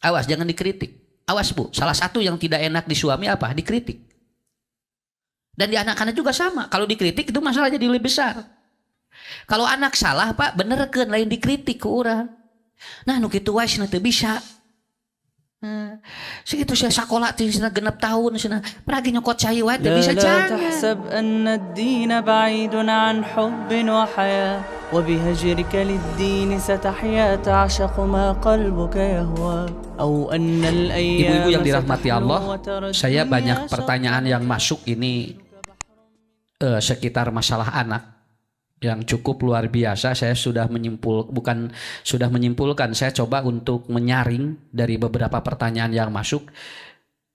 Awas jangan dikritik. Awas Bu, salah satu yang tidak enak di suami apa? Dikritik. Dan di anak-anak juga sama. Kalau dikritik itu masalah jadi lebih besar. Kalau anak salah Pak, benerkeun lain dikritik ke orang. Nah nu kitu wae cenah teu bisa. Segitu saya sekolah cenah 6 tahun cenah. Peragi nyokot cai wae teu bisa jangan. لا تحسب أن الدين بعيد عن حب وحياة وبهجرك للدين ستحيا تعشق ما قلبك يهوى أو أن الأيام. Ibu-ibu yang dirahmati Allah, saya banyak pertanyaan yang masuk ini sekitar masalah anak yang cukup luar biasa. Saya sudah menyimpulkan, saya coba untuk menyaring dari beberapa pertanyaan yang masuk.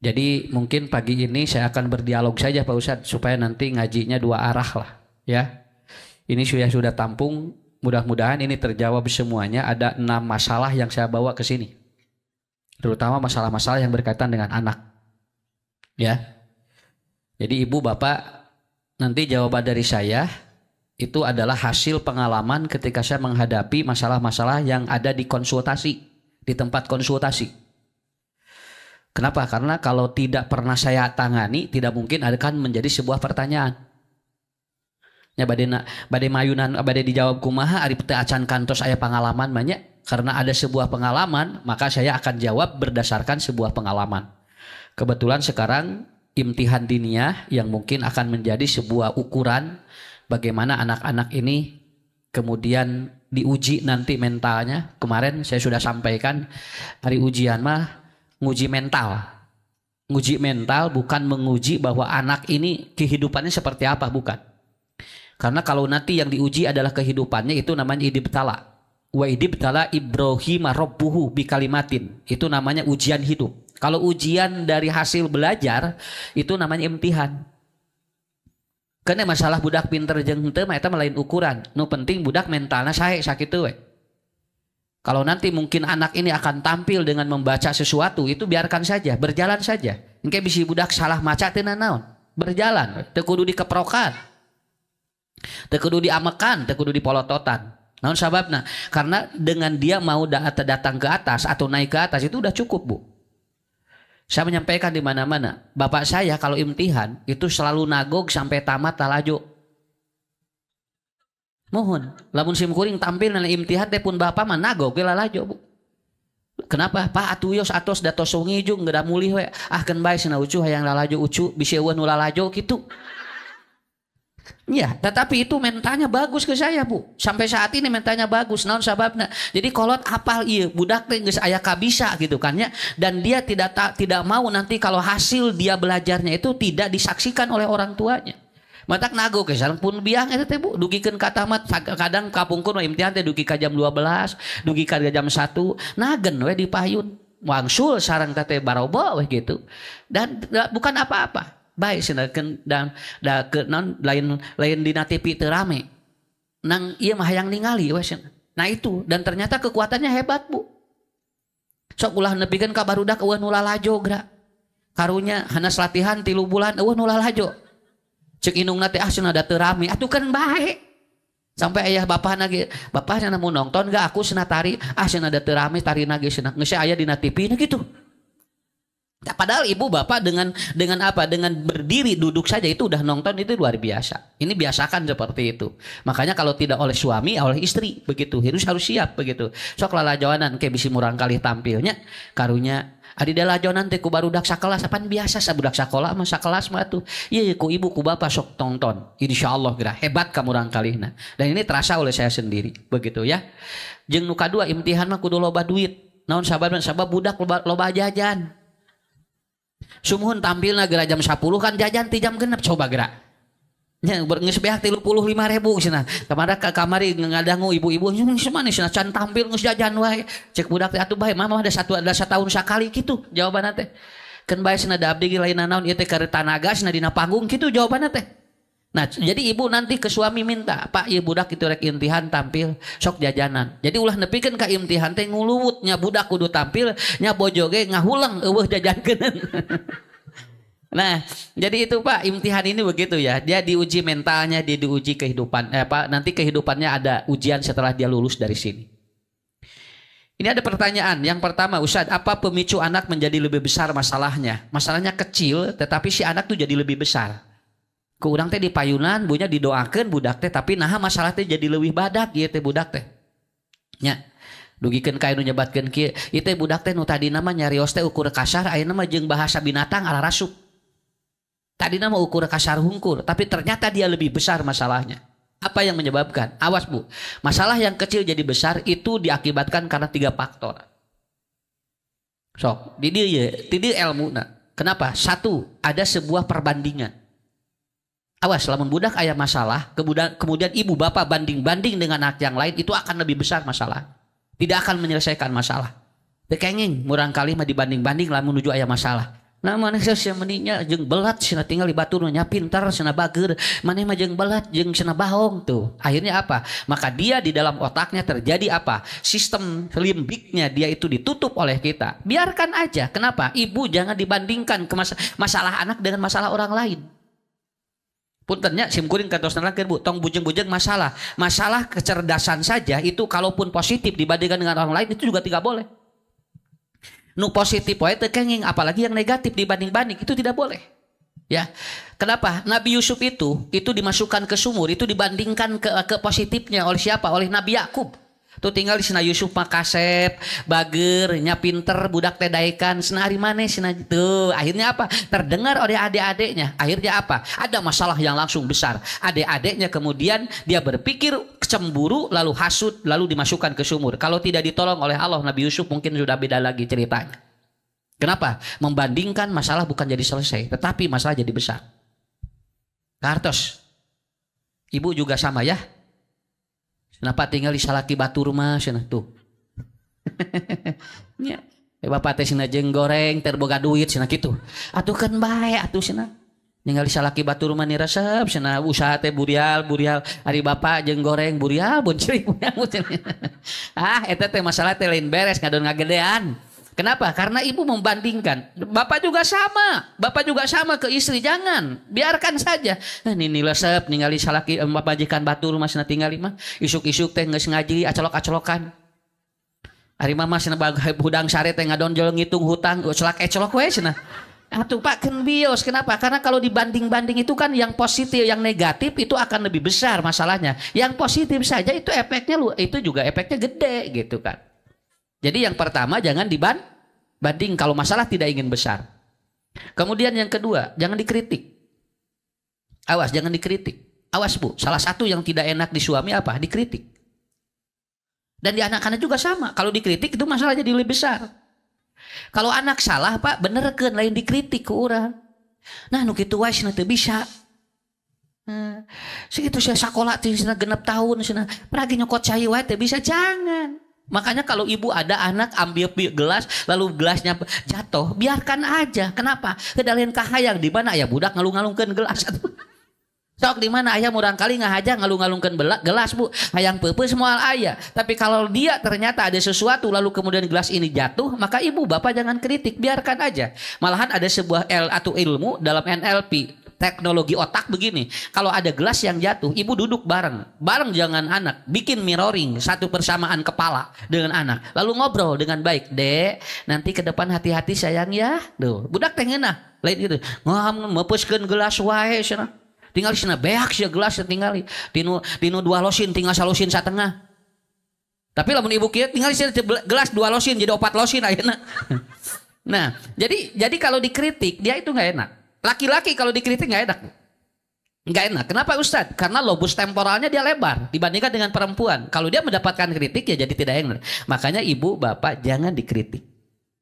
Jadi mungkin pagi ini saya akan berdialog saja Pak Ustadz supaya nanti ngajinya 2 arah lah ya. Ini sudah tampung, mudah-mudahan ini terjawab semuanya. Ada 6 masalah yang saya bawa ke sini, terutama masalah-masalah yang berkaitan dengan anak ya. Jadi ibu bapak, nanti jawaban dari saya itu adalah hasil pengalaman ketika saya menghadapi masalah-masalah yang ada di konsultasi, di tempat konsultasi. Kenapa? Karena kalau tidak pernah saya tangani, tidak mungkin akan menjadi sebuah pertanyaan. Ya bade mayunan bade dijawab kumaha ari teu acan kantos aya pengalaman banyak. Karena ada sebuah pengalaman, maka saya akan jawab berdasarkan sebuah pengalaman. Kebetulan sekarang imtihan diniyah yang mungkin akan menjadi sebuah ukuran bagaimana anak-anak ini kemudian diuji nanti mentalnya. Kemarin saya sudah sampaikan hari ujian mah nguji mental. Nguji mental bukan menguji bahwa anak ini kehidupannya seperti apa, bukan. Karena kalau nanti yang diuji adalah kehidupannya, itu namanya idibtala. Wa idibtala Ibrahim rabbuhu bikalimatin. Itu namanya ujian hidup. Kalau ujian dari hasil belajar itu namanya imtihan. Karena masalah budak pinter jeung henteu mah eta lain ukuran. Nu penting budak mentalna sae sakitu we. Kalau nanti mungkin anak ini akan tampil dengan membaca sesuatu, itu biarkan saja, berjalan saja. Engke bisi budak salah maca teu naon, berjalan, teu kudu dikeprokan. Teu kudu diamekan, teu kudu dipolototan. Naon sababna? Karena dengan dia mau datang ke atas atau naik ke atas itu udah cukup, Bu. Saya menyampaikan di mana-mana, bapak saya kalau imtihan itu selalu nagog sampai tamat talajo. Mohon, lamun sim kuring tampil nana imtihan teh pun bapak mah nagog ge lalajo, Bu. Kenapa? Pak atuyos atos datos sungi jeung geura mulih we. Ah keun bae cenah ucu hayang lalajo ucu bisi eueuh nu lalajo kitu. Ya, tetapi itu mentalnya bagus ke saya, Bu. Sampai saat ini mentalnya bagus. Naon sababna? Jadi kolot apal ieu budak teh geus aya kabisa gitu kan ya. Dan dia tidak mau nanti kalau hasil dia belajarnya itu tidak disaksikan oleh orang tuanya. Matak nago ke sareng pun biang eta teh, Bu, dugikeun ka tamat kadang kapungkur imtihan teh dugi ka jam 12, dugi ka jam 1, nagen we dipayun. Wangsul sareng teh barobo we gitu. Dan bukan apa-apa. Baik sinakeun dan lain dina TV teu rame. Nang ieu mah hayang ningali we cenah. Nah itu, dan ternyata kekuatannya hebat, Bu. Sok ulah nepikeun ka barudak eueuh nu lalajo gra. Karunya hanas latihan 3 bulan eueuh nu lalajo. Cek indungna teh cenah da teu rame. Atuh kan bae. Sampai ayah bapahna ge, bapahna mau nonton gak aku cenah tari, cenah da teu rame tarina ge cenah geus aya dina TV na gitu. Nah, padahal ibu bapak dengan apa? Dengan berdiri duduk saja itu udah nonton, itu luar biasa. Ini biasakan seperti itu. Makanya kalau tidak oleh suami, oleh istri begitu. Harus siap begitu. Sok lalajonan kayak bisi murang kali tampilnya. Karunya adi dalajonan teh ku barudak sakelas apaan biasa sabudak sakola mah sakelas mah tuh. Iya ku ibu ku bapak sok tonton. Insyaallah geura hebat ka murang kalihna. Dan ini terasa oleh saya sendiri begitu ya. Jeung nu kadua imtihan mah kudu loba duit. Naon sabab budak loba jajan. Sumuhun tampilna geura jam 10 kan jajan ti jam 6 coba geura. Nya geus beak 35.000 cenah. Kamari ngadangu ibu-ibu semana cenah can tampil geus jajan wae. Cek budak teh atuh bae mama ada satahun sakali kitu jawabanna teh. Keun bae cenah da abdi lain naon ieu teh keur tanaga cenah dina panggung kitu jawabanna teh. Nah, jadi ibu nanti ke suami minta, Pak, ieu budak itu rek imtihan tampil sok jajanan. Jadi ulah nepikeun ka imtihan teh nguluwut nya budak kudu tampil nya bojo ge ngahulang eueuh jajankeun. Nah, jadi itu Pak, imtihan ini begitu ya. Dia diuji mentalnya, dia diuji kehidupan nanti kehidupannya ada ujian setelah dia lulus dari sini. Ini ada pertanyaan. Yang pertama, Ustadz, apa pemicu anak menjadi lebih besar masalahnya? Masalahnya kecil, tetapi si anak tuh jadi lebih besar. Ke urang teh di payunan, bunya didoakeun budak teh, tapi nah masalah teh jadi lebih badak ieu teh budak teh. Nya. Dugikeun ka anu nyebatkeun kieu, ieu teh budak teh nu tadina mah nyarios teh ukur kasar, ayeuna mah jeung bahasa binatang ala rasuk. Tadina mah ukur kasar hungkur, tapi ternyata dia lebih besar masalahnya. Apa yang menyebabkan? Awas Bu, masalah yang kecil jadi besar itu diakibatkan karena 3 faktor. Sok, di dieu ilmuna. Kenapa? 1, ada sebuah perbandingan. Awas, lamun budak aya masalah, kemudian ibu bapak banding-banding dengan anak yang lain, itu akan lebih besar masalah. Tidak akan menyelesaikan masalah. Tekenging, murang kali mah dibanding-banding lamun menuju aya masalah. Nah maneh sia meninya jeung belat cenah tinggal di batur nya pintar cenah bageur, maneh mah jeung belat jeung cenah bahong tuh. Akhirnya apa? Maka dia di dalam otaknya terjadi apa? Sistem limbiknya dia itu ditutup oleh kita. Biarkan aja. Kenapa? Ibu jangan dibandingkan ke masalah anak dengan masalah orang lain. Puntennya simkuring kantos nerangkeun Bu, tong bujeng-bujeng masalah. Masalah kecerdasan saja itu kalaupun positif dibandingkan dengan orang lain itu juga tidak boleh. Nu positif wae teu kenging, apalagi yang negatif dibanding-banding itu tidak boleh. Ya. Kenapa? Nabi Yusuf itu dimasukkan ke sumur, itu dibandingkan ke positifnya oleh siapa? Oleh Nabi Yakub. Tuh tinggal di sana Yusuf mah kasep, bager, nya pinter, budak teh daekan, cenah ari maneh cenah tuh. Akhirnya apa? Terdengar oleh adik-adiknya. Akhirnya apa? Ada masalah yang langsung besar. Adik-adiknya kemudian dia berpikir cemburu, lalu hasud, lalu dimasukkan ke sumur. Kalau tidak ditolong oleh Allah, Nabi Yusuf mungkin sudah beda lagi ceritanya. Kenapa? Membandingkan masalah bukan jadi selesai, tetapi masalah jadi besar. Kartos, ibu juga sama ya. Kenapa tinggal di salaki batur mah cenah tuh. Nya, bapak teh cenah jeung goreng terboga duit cenah kitu. Atuh kan bae atuh cenah. Ninggal di salaki batur mah niresep cenah usaha teh burial ari bapak jeung goreng burial boncering. Ah eta teh masalah teh lain beres ngadon ngagedean. Kenapa? Karena ibu membandingkan. Bapak juga sama ke istri. Jangan, biarkan saja. Nah, ini lesep ningali salaki majikan batur mas na tingali mah isuk-isuk teh geus ngaji acolok-acolokan. Ari mah mas na budang sare teh ngadonjol ngitung hutang celak-ecolok we cenah. Atuh Pak keun bios. Kenapa? Karena kalau dibanding-banding itu kan yang positif, yang negatif itu akan lebih besar masalahnya. Yang positif saja itu efeknya itu juga efeknya gede gitu kan. Jadi yang pertama jangan dibanding kalau masalah tidak ingin besar. Kemudian yang kedua, jangan dikritik. Awas, jangan dikritik. Awas Bu, salah satu yang tidak enak di suami apa? Dikritik. Dan di anak-anak juga sama. Kalau dikritik itu masalah jadi lebih besar. Kalau anak salah Pak, benerkeun lain dikritik ke urang. Nah, nu kitu wae cenah teu bisa. Segitu saya sakola teh cenah 6 tahun cenah. Peragi nyokot cai wae teu bisa, jangan. Makanya kalau ibu ada anak ambil gelas lalu gelasnya jatuh, biarkan aja. Kenapa? Kedalian kahayang di mana aya budak ngalung-ngalungkeun gelas. Sok di mana aya murang kali ngahaja ngalung-ngalungkeun gelas Bu, hayang peupeus moal aya. Tapi kalau dia ternyata ada sesuatu lalu kemudian gelas ini jatuh, maka ibu bapak jangan kritik, biarkan aja. Malahan ada sebuah ilmu dalam NLP. Teknologi otak begini, kalau ada gelas yang jatuh, ibu duduk bareng jangan anak, bikin mirroring satu persamaan kepala dengan anak, lalu ngobrol dengan baik, Dek, nanti ke depan hati-hati sayang ya, tuh, budak teh ngeunah, lain gitu, meupuskeun gelas wae cenah, tinggal cenah beak sia gelas tinggali, dinu 2 losin tinggal 1 losin satengah, tapi lamun ibu kieu tinggal gelas 2 losin jadi 4 losin ayeuna. Nah, jadi kalau dikritik dia itu nggak enak. Laki-laki kalau dikritik nggak enak, nggak enak. Kenapa Ustadz? Karena lobus temporalnya dia lebar dibandingkan dengan perempuan. Kalau dia mendapatkan kritik ya jadi tidak enak. Makanya ibu bapak jangan dikritik.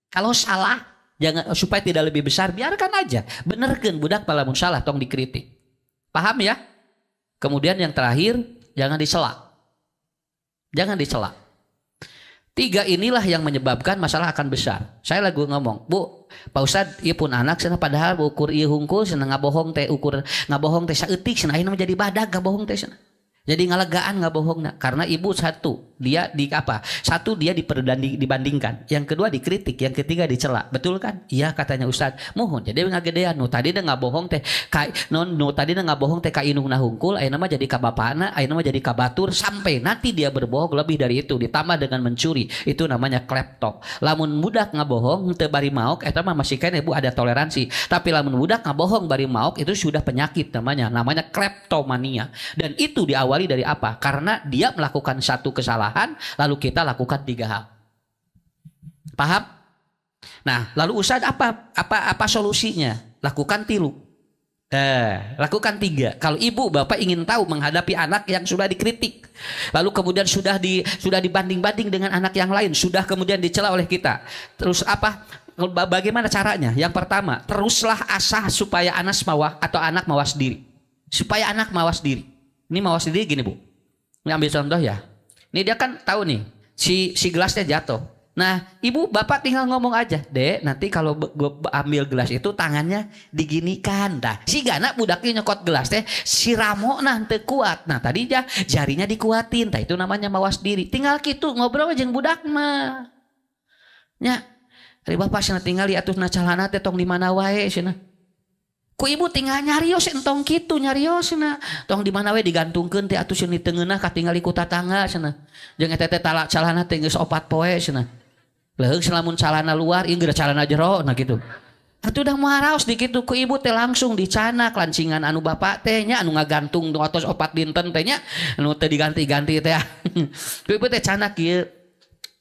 Kalau salah jangan, supaya tidak lebih besar biarkan aja. Benerkeun budak palamun salah tong dikritik. Paham ya? Kemudian yang terakhir jangan dicela. Jangan dicela. 3 inilah yang menyebabkan masalah akan besar. Saya lagi ngomong, Bu, Pak Ustadz, ieu pun anak cenah padahal ukur ieu hungkul cenah ngabohong teh ukur ngabohong teh saeutik cenah ayeuna jadi badag ngabohong teh cenah. Jadi ngalegaan nggak bohong nak, karena ibu satu dia di apa? Satu dia dibandingkan, yang kedua dikritik, yang ketiga dicela, betul kan? Iya katanya Ustadz. Mohon jadi ngagedean. Nu tadi dah nggak bohong teh, nu tadi dah nggak bohong teh ka inung nahungkul, ayeuna mah jadi kabapana, ayeuna mah jadi kabatur, sampai nanti dia berbohong lebih dari itu, ditambah dengan mencuri, itu namanya klepto. Lamun budak nggak bohong, teu bari maok, eta mah masih kan ibu ada toleransi. Tapi lamun budak nggak bohong bari maok itu sudah penyakit namanya kleptomania. Dan itu diawali dari apa? Karena dia melakukan satu kesalahan lalu kita lakukan 3 hal. Paham? Nah, lalu Ustaz apa solusinya? Lakukan 3. Lakukan 3. Kalau ibu bapak ingin tahu menghadapi anak yang sudah dikritik, lalu kemudian sudah dibanding-banding dengan anak yang lain, sudah kemudian dicela oleh kita. Terus apa? Bagaimana caranya? Yang pertama, teruslah asah supaya anak mawas diri. Supaya anak mawas diri. Ini mawas diri gini bu, ini ambil contoh ya. Ini dia kan tahu nih si gelasnya jatuh. Nah ibu bapak tinggal ngomong aja, dek nanti kalau gue ambil gelas itu tangannya diginikan. Dah si gana budaknya nyokot gelas teh si ramo nanti kuat. Nah tadi dia jarinya dikuatin, nah itu namanya mawas diri. Tinggal gitu ngobrol aja yang budak mah. Ya, dari bapak sana tinggal atuh na calana teh tong di mana wae sana. Ku ibu tinggal nyarios entong kitu nyarios na tong di mana we digantungkeun teh atuh sini tengeunah katingali ku tatangga cenah jeung eta teh calana teh geus 4 poe cenah leuheung lamun calana luar ieu geura calana jero nah kitu atuh udah moal di kitu ku ibu teh langsung dicanak lancingan anu bapak teh nya anu ngagantung atos 4 dinten teh nya anu teh diganti-ganti teh ku ibu teh canak ieu.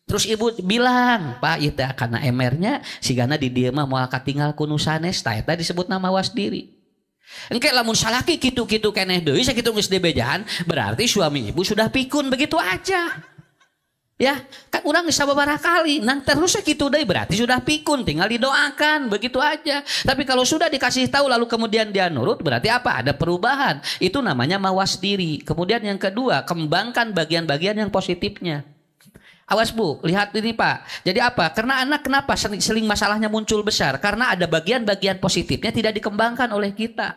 Terus ibu bilang, Pak itu karena emernya sigana di dieu mah moal katinggal ku nu sanes tah eta disebutna mawas diri. Engke lamun salaki kitu-kitu keneh deui sakitu geus dibejahan, berarti suami ibu sudah pikun begitu aja. Ya, kan urang geus sababaraha kali, nang terus sakitu deui berarti sudah pikun, tinggal didoakan begitu aja. Tapi kalau sudah dikasih tahu lalu kemudian dia nurut, berarti apa? Ada perubahan. Itu namanya mawas diri. Kemudian yang kedua, kembangkan bagian-bagian yang positifnya. Awas bu, lihat ini pak. Jadi apa? Karena anak kenapa sering masalahnya muncul besar? Karena ada bagian-bagian positifnya tidak dikembangkan oleh kita.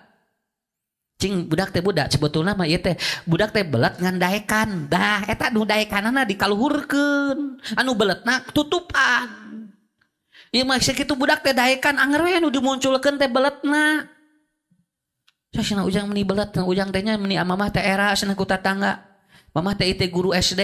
Cing budak teh budak sebetulnya mah ieu teh budak teh belet ngan daekan. Dah eta nu daekanana dikaluhurkeun. Anu beletna tutupan. Ieu mah sakitu budak teh daekan anger we nu dimunculkeun teh beletna. Sasina ujang meni belet, ujang teh nya meni mamah teh era cenah ku tatangga. Mamah teh teh guru SD.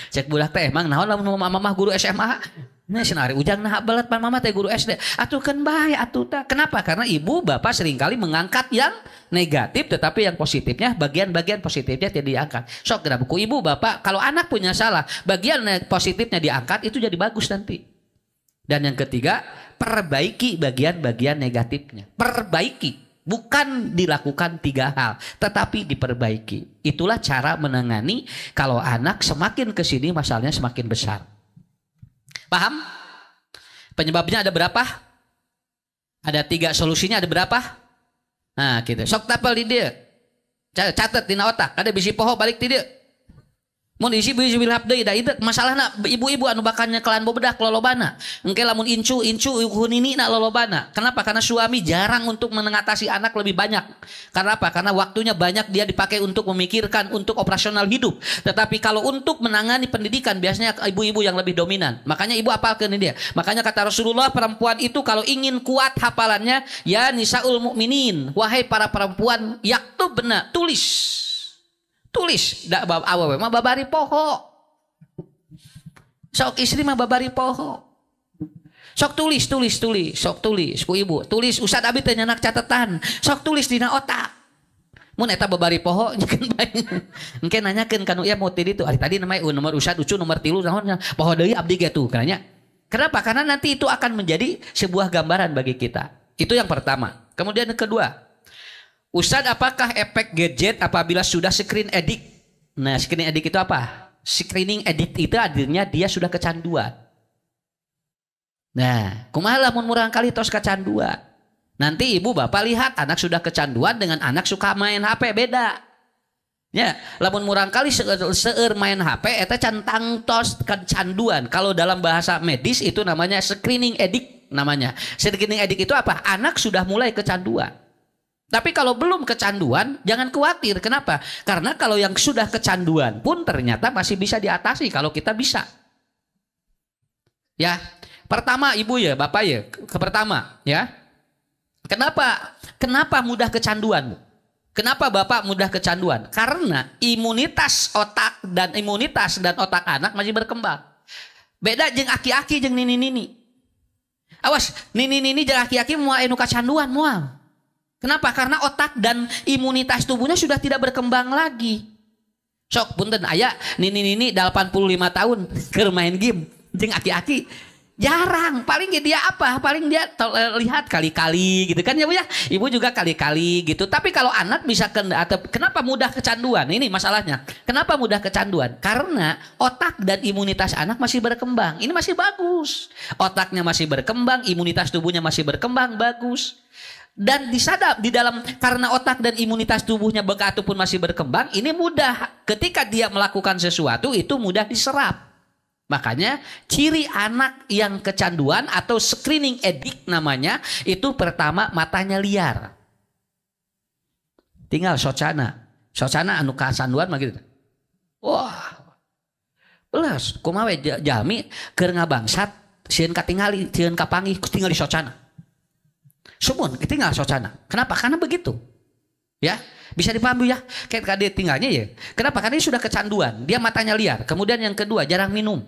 Cek budak teh emang naon lamun mamah guru SMA. Nah senari ujang nah belet pan mama teh guru SD. Atuh kan bae atuh tah. Kenapa? Karena ibu bapak seringkali mengangkat yang negatif tetapi yang positifnya bagian-bagian positifnya tidak diangkat. Sok kenapa ku ibu bapak kalau anak punya salah, bagian positifnya diangkat itu jadi bagus nanti. Dan yang ketiga, perbaiki bagian-bagian negatifnya. Perbaiki. Bukan dilakukan 3 hal, tetapi diperbaiki. Itulah cara menangani kalau anak semakin kesini masalahnya semakin besar. Paham? Penyebabnya ada berapa? Ada 3 solusinya ada berapa? Nah gitu. Sok tapel di dia. Catat di otak. Ada bisi poho balik di dia. Mun isi bisi bilhap deui da itu masalahna ibu-ibu anu bakal nyekelan bobedak lolobana. Engke lamun incu huninina lolobana. Kenapa? Karena suami jarang untuk mengatasi anak lebih banyak. Karena apa? Karena waktunya banyak dia dipakai untuk memikirkan untuk operasional hidup. Tetapi kalau untuk menangani pendidikan biasanya ibu-ibu yang lebih dominan. Makanya ibu hafalkeun dia. Makanya kata Rasulullah perempuan itu kalau ingin kuat hafalannya ya nisaul mukminin, wahai para perempuan yaktubna tulis. Tulis dak awewe mah babari poho. Sok istri mah babari poho. Sok tulis, sok tulis ku ibu. Tulis Ustad abi teh nyanak catatan. Sok tulis dina otak. Mun eta babari poho nyakeun bae. Engke nanyakeun kanu ieu mau tadi itu. Ari tadi namanya nomor Ustad ucu nomor 3 naon poho deui abdi ge tuh karena. Kenapa? Karena nanti itu akan menjadi sebuah gambaran bagi kita. Itu yang pertama. Kemudian yang kedua, Ustadz, apakah efek gadget apabila sudah screen addict? Nah, screen addict itu apa? Screening addict itu artinya dia sudah kecanduan. Nah, kumaha lamun murang kali tos kecanduan. Nanti ibu bapak lihat anak sudah kecanduan dengan anak suka main HP beda. Ya, lamun murang kali seueur main HP eta cantang tos kecanduan. Kalau dalam bahasa medis itu namanya screening addict namanya. Screening addict itu apa? Anak sudah mulai kecanduan. Tapi kalau belum kecanduan, jangan khawatir. Kenapa? Karena kalau yang sudah kecanduan pun ternyata masih bisa diatasi kalau kita bisa. Ya, pertama ibu ya, bapak ya, pertama ya. Kenapa mudah kecanduan? Kenapa bapak mudah kecanduan? Karena imunitas otak dan otak anak masih berkembang. Beda jeung aki-aki jeung nini-nini. Awas, nini-nini jeung aki-aki moal anu kecanduan moal. Kenapa? Karena otak dan imunitas tubuhnya sudah tidak berkembang lagi. Sok punten aya nini-nini 85 tahun keur main game jeung aki-aki jarang. Paling dia apa? Paling dia lihat kali-kali gitu kan ya Bu ya. Ibu juga kali-kali gitu. Tapi kalau anak bisa kenapa mudah kecanduan? Ini masalahnya. Kenapa mudah kecanduan? Karena otak dan imunitas anak masih berkembang. Ini masih bagus. Otaknya masih berkembang, imunitas tubuhnya masih berkembang, bagus. Dan di dalam karena otak dan imunitas tubuhnya begitu pun masih berkembang, ini mudah ketika dia melakukan sesuatu itu mudah diserap. Makanya ciri anak yang kecanduan atau screening addict namanya itu pertama matanya liar. Tinggal socana anu kecanduan mah gitu. Wah. Belas kumaha we jalmi keur ngabangsat sieun katingali sieun kapanggih tinggal di socana. Sumun tinggal socana. Kenapa? Karena begitu. Ya, bisa dipahami ya. Kayak dia tinggalnya ya. Kenapa? Karena dia sudah kecanduan. Dia matanya liar. Kemudian yang kedua, jarang minum.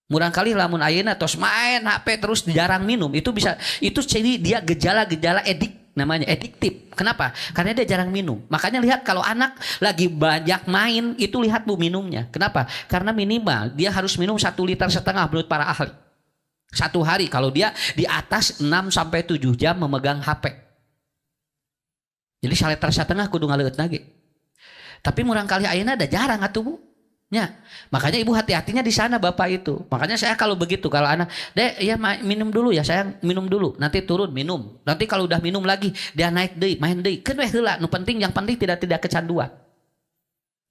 Murang kali lamun ayeuna tos main HP terus jarang minum. Itu bisa ciri dia gejala-gejala edik namanya, ediktif. Kenapa? Karena dia jarang minum. Makanya lihat kalau anak lagi banyak main, itu lihat Bu minumnya. Kenapa? Karena minimal dia harus minum 1,5 liter menurut para ahli. Satu hari kalau dia di atas 6-7 jam memegang HP. Jadi 1,5 liter kudu ngaleut lagi. Tapi murang kali ayeuna ada jarang atuh Bu. Ya. Makanya ibu hati-hatinya di sana bapak itu. Makanya saya kalau begitu kalau anak, "Dek, ya minum dulu ya sayang, minum dulu. Nanti turun minum. Nanti kalau udah minum lagi dia naik deui, main deui." Keun we heula, nu penting yang penting tidak kecanduan.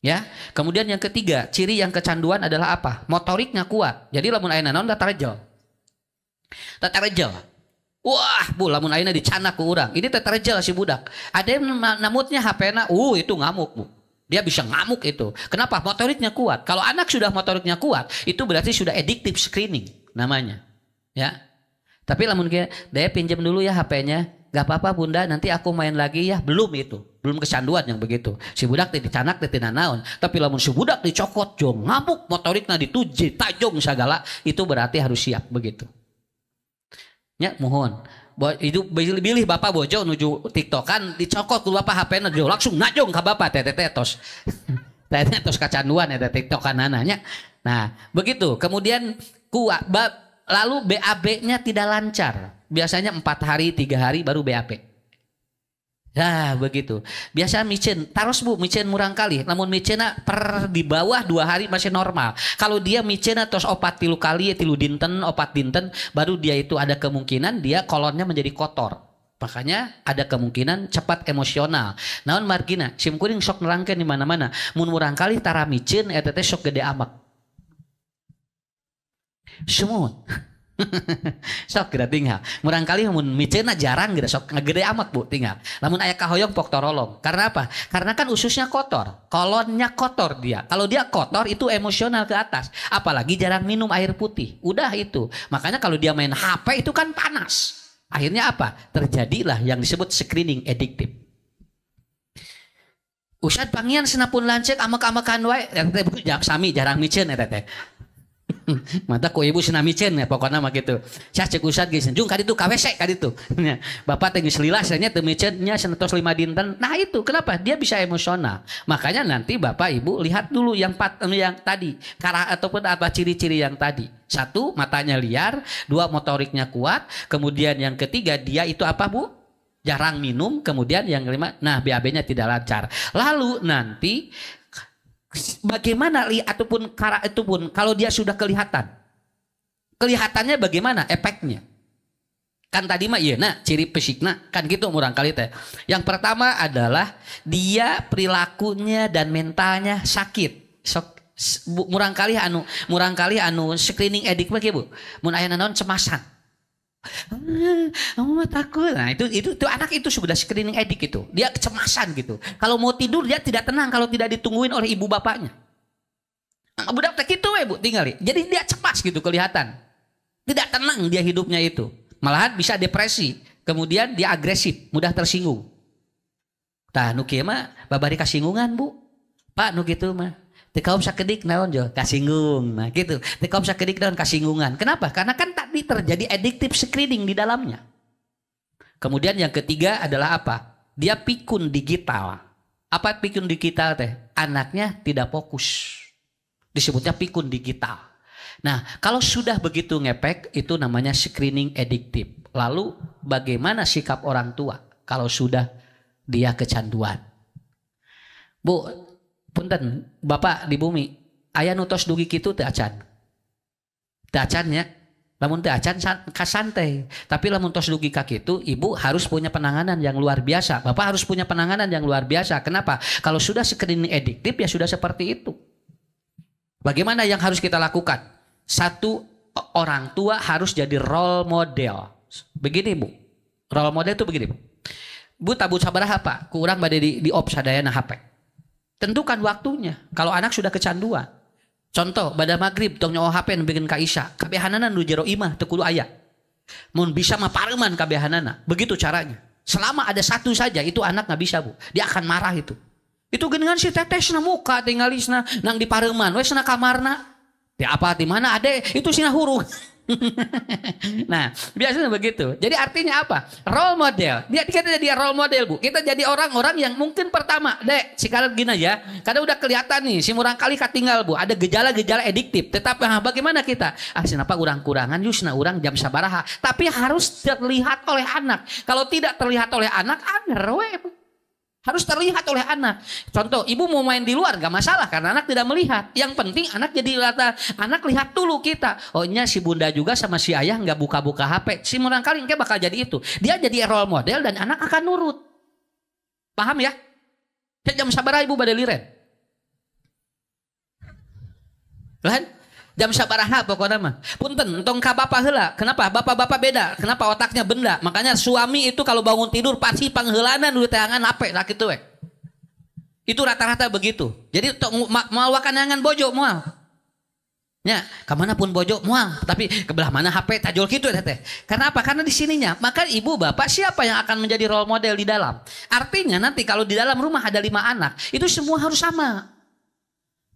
Ya. Kemudian yang ketiga, ciri yang kecanduan adalah apa? Motoriknya kuat. Jadi lamun ayeuna naon tatarejel. Tatarejel. Wah, Bu, lamun ayeuna dicanak ku urang. Ini tatarejel si budak. Ada yang namutnya HP-na, itu ngamuk, Bu. Dia bisa ngamuk itu. Kenapa? Motoriknya kuat. Kalau anak sudah motoriknya kuat, itu berarti sudah addictive screening namanya. Ya. Tapi lamun dia pinjam dulu ya HP-nya. Gak apa-apa Bunda, nanti aku main lagi ya. Belum itu. Belum kecanduan yang begitu. Si budak teh dicanak teh tina naon. Tapi lamun si budak dicokot jong ngamuk motorikna dituji tajong segala, itu berarti harus siap begitu. Ya mohon itu bilih bapak bojo nuju tiktokan dicokot ku bapak HP-na langsung najong ka bapak tos tos kecanduan eta tiktokan ananya. Nah begitu kemudian lalu BAB-nya tidak lancar, biasanya 4 hari 3 hari baru BAB. Nah begitu biasa micin taros Bu, micin murang kali namun micina di bawah 2 hari masih normal. Kalau dia micina tos opat 3 kali 3 dinten opat dinten baru dia itu ada kemungkinan dia kolonnya menjadi kotor. Makanya ada kemungkinan cepat emosional. Naon margina sim kuring sok nerangkeun di mana-mana mun murang kali tara micin eta teh sok gede amak. Sumun. Sok geura tinggal. Murang kali mun miceuna jarang geura sok ngagede amat Bu tinggal. Lamun aya kahoyong pok torolong. Karena apa? Karena kan ususnya kotor. Kolonnya kotor dia. Kalau dia kotor itu emosional ke atas. Apalagi jarang minum air putih. Udah itu. Makanya kalau dia main HP itu kan panas. Akhirnya apa? Terjadilah yang disebut screening addictive. Usad pangian senapun lancek amak-amakan wae. Sami jarang micen eta teh. Mata ku ibu cenah micen ya pokoknya mah gitu. Sia cek usad geus jung ka ditu ka WC ka ditu. Bapak teh geus lilas nya teu micennya sanetos 5 dinten. Nah itu kenapa? Dia bisa emosional. Makanya nanti Bapak Ibu lihat dulu yang tadi ataupun apa ciri-ciri yang tadi. 1 matanya liar, 2 motoriknya kuat, kemudian yang ketiga dia itu apa Bu? Jarang minum, kemudian yang kelima nah BAB-nya tidak lancar. Lalu nanti bagaimana ataupun kalau dia sudah kelihatannya bagaimana efeknya kan tadi mah iya nah ciri fisiknya kan gitu murang kali teh. Yang pertama adalah dia perilakunya dan mentalnya sakit murang kali anu screening edik mah Bu mun aya naon cemasan Kamu mah takut. Nah, itu anak itu sudah screening edik itu. Dia kecemasan gitu. Kalau mau tidur dia tidak tenang kalau tidak ditungguin oleh ibu bapaknya. Budak tak itu Bu, tinggal. Jadi dia cemas gitu kelihatan. Tidak tenang dia hidupnya itu. Malahan bisa depresi. Kemudian dia agresif, mudah tersinggung. Tah nu kieu mah babari kasinggungan Bu. Pak nu kitu mah. Teu kaum sakedik naon jo kasinggung. Nah gitu. Teu kaum sakedik naon kasinggungan. Kenapa? Karena kan tadi terjadi addictive screening di dalamnya. Kemudian yang ketiga adalah apa? Dia pikun digital. Apa pikun digital teh? Anaknya tidak fokus. Disebutnya pikun digital. Nah, kalau sudah begitu ngepek, itu namanya screening addictive. Lalu bagaimana sikap orang tua kalau sudah dia kecanduan? Bu, punten, Bapak di bumi, aya nu tos dugi kitu teu acan. Teu acan nya. Lamun teu acan kasantai. Tapi lamun tos dugi ka kitu, ibu harus punya penanganan yang luar biasa. Bapak harus punya penanganan yang luar biasa. Kenapa? Kalau sudah screening addictive ya sudah seperti itu. Bagaimana yang harus kita lakukan? Satu, orang tua harus jadi role model. Begini Bu, role model itu begini Bu tabut sabaraha Pak? Kurang bade di op sadayana HP. Tentukan waktunya. Kalau anak sudah kecanduan, contoh pada maghrib tong nyawa HP nu bikin ka isya, kabehanana nu jero imah teu kudu aya. Mun bisa mah pareuman kabehanana. Begitu caranya. Selama ada satu saja itu anak nggak bisa Bu. Dia akan marah itu. Itu geningan si tetes na muka tingalisna nang di pareuman we sana kamarna. Ti apa di mana ade itu sina huruf. Nah, biasanya begitu. Jadi artinya apa? Role model. Kita jadi role model Bu. Kita jadi orang-orang yang mungkin pertama, Dek, sekarang gini ya. Karena udah kelihatan nih si murang kali katinggal Bu, ada gejala-gejala adiktif. Tetapi bagaimana kita? Kenapa kurang-kurangan yusna urang jam sabaraha. Tapi harus terlihat oleh anak. Kalau tidak terlihat oleh anak, anger we Bu. Harus terlihat oleh anak. Contoh, ibu mau main di luar gak masalah karena anak tidak melihat. Yang penting anak jadi rata. Anak lihat dulu kita. Oh nya si bunda juga sama si ayah gak buka-buka HP. Si murang kali kayak bakal jadi itu. Dia jadi role model dan anak akan nurut. Paham ya? Jam sabaraha ibu pada liren? Kan? Jam sabaraha pokoknya mah. Punten, entong ka bapak heula. Kenapa? Bapak-bapak beda. Kenapa otaknya benda? Makanya suami itu kalau bangun tidur pasti pangheulanan dulu tangan ape lah kitu we. Itu rata-rata begitu. Jadi moal wakanangan bojo moal. Nya, ka mana pun bojo moal, tapi ke belah mana HP tajul kitu teh. Karena apa? Karena di sininya. Maka ibu bapak siapa yang akan menjadi role model di dalam? Artinya nanti kalau di dalam rumah ada 5 anak, itu semua harus sama.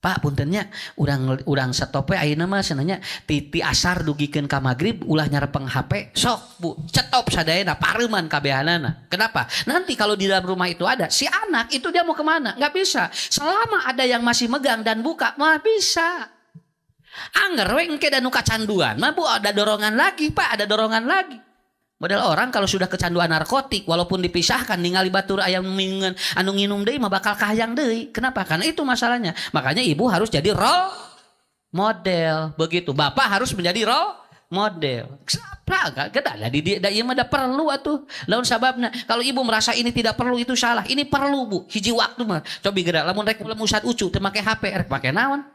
Pak puntennya urang satope ayeuna mah senanya ti asar dugikeun ka magrib ulah nyarepeng HP sok Bu cetop sadayana pareuman kabehanana. Kenapa? Nanti kalau di dalam rumah itu ada si anak itu dia mau kemana? Nggak bisa. Selama ada yang masih megang dan buka mah bisa. Anger we engke da nu kacanduan mah Bu ada dorongan lagi Pak, ada dorongan lagi. Model orang kalau sudah kecanduan narkotik walaupun dipisahkan ningali batur ayam mingan anu nginum deui mah bakal kahayang deui. Kenapa? Karena itu masalahnya. Makanya ibu harus jadi role model. Begitu. Bapak harus menjadi role model. Kenapa? Kada di da ieu mah da perlu atuh. Lamun sababna kalau ibu merasa ini tidak perlu itu salah. Ini perlu Bu. Hiji waktu mah. Cobi geura lamun rek Ustad Ucu teu make HP rek make naon?